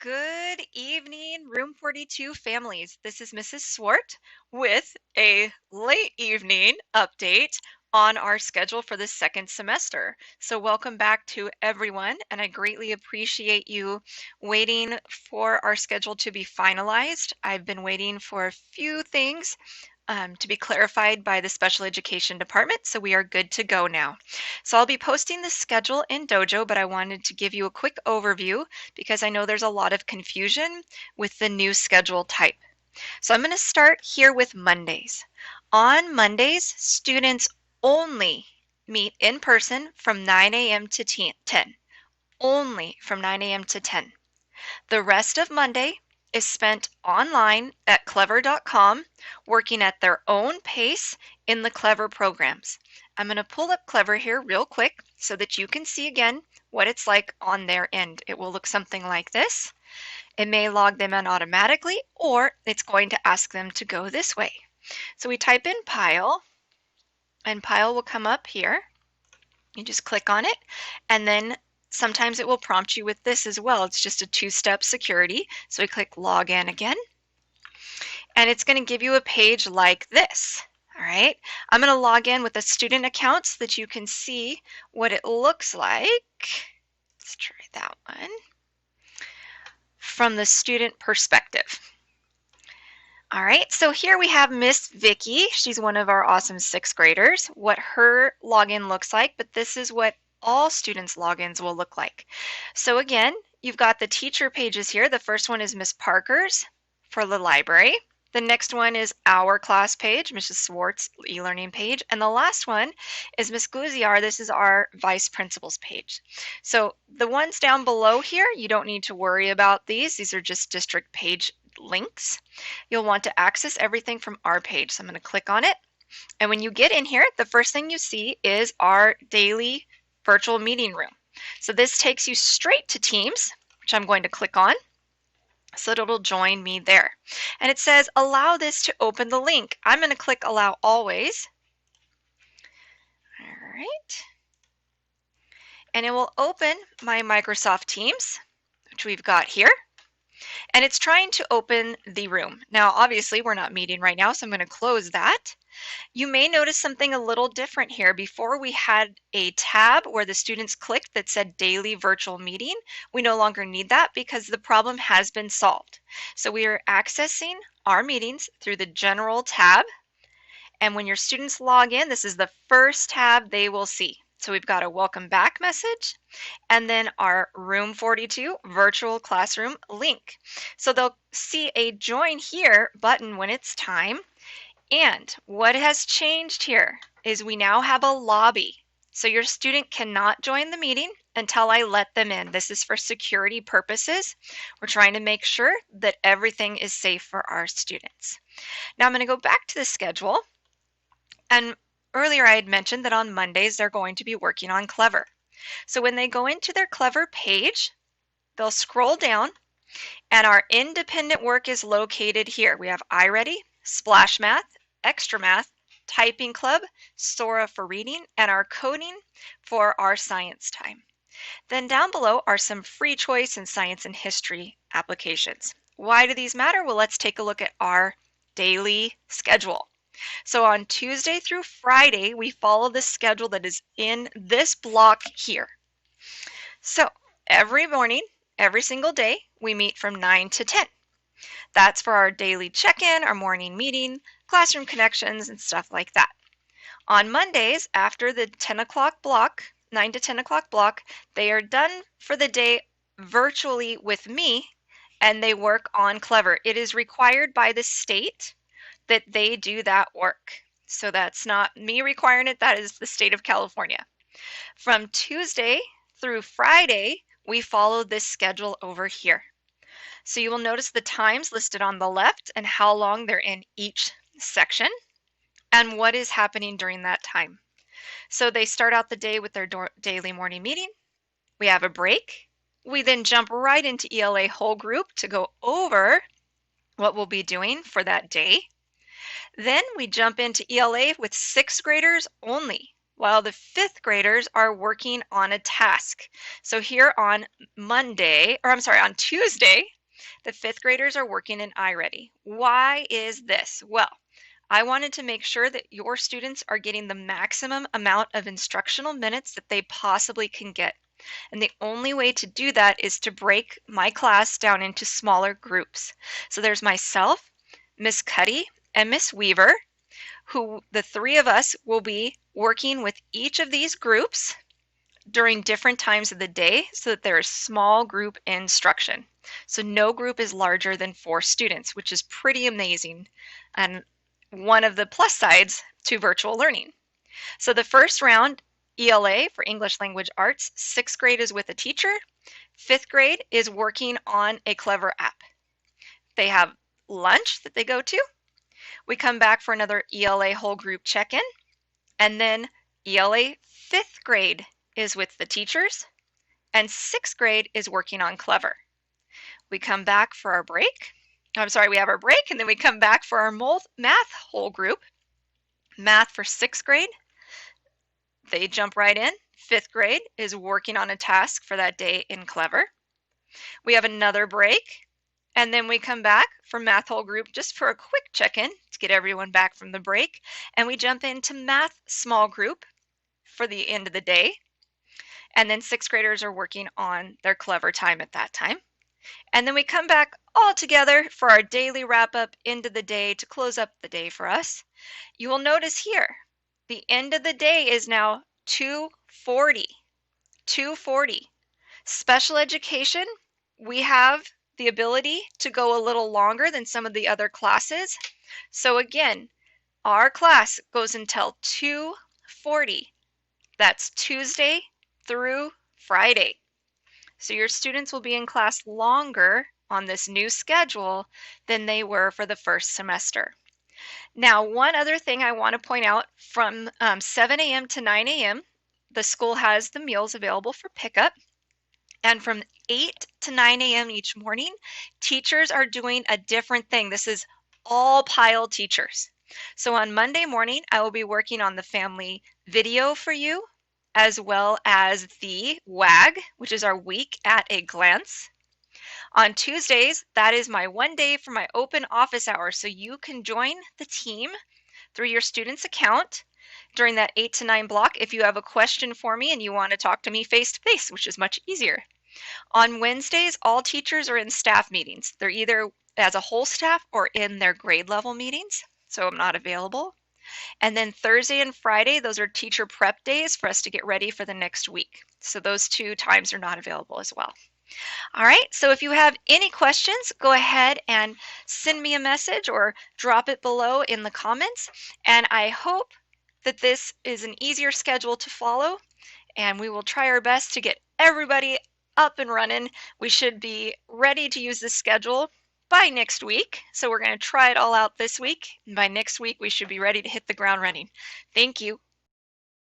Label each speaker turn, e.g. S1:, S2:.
S1: Good evening, Room 42 families. This is Mrs. Swart with a late evening update on our schedule for the second semester. So welcome back to everyone, and I greatly appreciate you waiting for our schedule to be finalized. I've been waiting for a few things to be clarified by the special education department, so we are good to go now. So I'll be posting the schedule in Dojo, but I wanted to give you a quick overview because I know there's a lot of confusion with the new schedule type. So I'm going to start here with Mondays. On Mondays, students only meet in person from 9 a.m. to 10. Only from 9 a.m. to 10. The rest of Monday is spent online at clever.com, working at their own pace in the Clever programs. I'm going to pull up Clever here real quick so that you can see again what it's like on their end. It will look something like this. It may log them in automatically, or it's going to ask them to go this way. So we type in Pile, and Pile will come up here. You just click on it, and then sometimes it will prompt you with this as well. It's just a two-step security. So we click Login again, and it's going to give you a page like this. All right, I'm going to log in with a student account so that you can see what it looks like. Let's try that one. From the student perspective. All right, so here we have Miss Vicky. She's one of our awesome sixth graders. What her login looks like, but this is what all students' logins will look like. So again, you've got the teacher pages here. The first one is Miss Parker's for the library. The next one is our class page, Mrs. Swart's e-learning page. And the last one is Miss Gouziar. This is our vice principal's page. So the ones down below here, you don't need to worry about these. These are just district page links. You'll want to access everything from our page. So I'm going to click on it. And when you get in here, the first thing you see is our daily virtual meeting room. So this takes you straight to Teams, which I'm going to click on so that it'll join me there. And it says, allow this to open the link. I'm going to click allow always. All right. And it will open my Microsoft Teams, which we've got here. And it's trying to open the room. Now, obviously, we're not meeting right now, so I'm going to close that. You may notice something a little different here. Before we had a tab where the students clicked that said daily virtual meeting. We no longer need that because the problem has been solved. So we are accessing our meetings through the general tab. And when your students log in, this is the first tab they will see. So we've got a welcome back message and then our Room 42 virtual classroom link. So they'll see a join here button when it's time. And what has changed here is we now have a lobby. So your student cannot join the meeting until I let them in. This is for security purposes. We're trying to make sure that everything is safe for our students. Now I'm going to go back to the schedule. And earlier I had mentioned that on Mondays they're going to be working on Clever. So when they go into their Clever page, they'll scroll down and our independent work is located here. We have iReady, Splash Math, Extra Math, Typing Club, Sora for reading, and our coding for our science time. Then down below are some free choice and science and history applications. Why do these matter? Well, let's take a look at our daily schedule. So on Tuesday through Friday, we follow the schedule that is in this block here. So every morning, every single day, we meet from 9 to 10. That's for our daily check-in, our morning meeting, classroom connections, and stuff like that. On Mondays, after the 10 o'clock block, 9 to 10 o'clock block, they are done for the day virtually with me, and they work on Clever. It is required by the state that they do that work. So that's not me requiring it, that is the state of California. From Tuesday through Friday, we follow this schedule over here. So you will notice the times listed on the left and how long they're in each section and what is happening during that time. So they start out the day with their daily morning meeting. We have a break. We then jump right into ELA whole group to go over what we'll be doing for that day. Then we jump into ELA with sixth graders only. while the fifth graders are working on a task. So here on on Tuesday, the fifth graders are working in iReady. Why is this? Well, I wanted to make sure that your students are getting the maximum amount of instructional minutes that they possibly can get. And the only way to do that is to break my class down into smaller groups. So there's myself, Miss Cuddy, and Miss Weaver, who the three of us will be working with each of these groups during different times of the day so that there is small group instruction. So no group is larger than 4 students, which is pretty amazing and one of the plus sides to virtual learning. So the first round, ELA for English Language Arts, 6th grade is with a teacher, 5th grade is working on a Clever app. They have lunch that they go to. We come back for another ELA whole group check-in, and then ELA 5th grade is with the teachers, and 6th grade is working on Clever. We come back for our break. We have our break, and then we come back for our math whole group. Math for 6th grade, they jump right in. 5th grade is working on a task for that day in Clever. We have another break, and then we come back for math whole group just for a quick check-in to get everyone back from the break, and we jump into math small group for the end of the day. And then 6th graders are working on their Clever time at that time. And then we come back all together for our daily wrap-up end of the day to close up the day for us. You will notice here, the end of the day is now 2:40. 2:40. Special education, we have the ability to go a little longer than some of the other classes. So again, our class goes until 2:40. That's Tuesday through Friday. So your students will be in class longer on this new schedule than they were for the first semester. Now, one other thing I want to point out, from 7 a.m. to 9 a.m., the school has the meals available for pickup. And from 8 to 9 a.m. each morning, teachers are doing a different thing. This is all PILE teachers. So on Monday morning, I will be working on the family video for you, as well as the WAG, which is our week at a glance. On Tuesdays, that is my one day for my open office hours. So you can join the team through your student's account during that 8 to 9 block if you have a question for me and you want to talk to me face to face, which is much easier. On Wednesdays, all teachers are in staff meetings. They're either as a whole staff or in their grade level meetings, so I'm not available. And then Thursday and Friday, those are teacher prep days for us to get ready for the next week. So those 2 times are not available as well. All right, so if you have any questions, go ahead and send me a message or drop it below in the comments. And I hope that this is an easier schedule to follow, and we will try our best to get everybody up and running. We should be ready to use this schedule by next week. So we're going to try it all out this week. And by next week, we should be ready to hit the ground running. Thank you.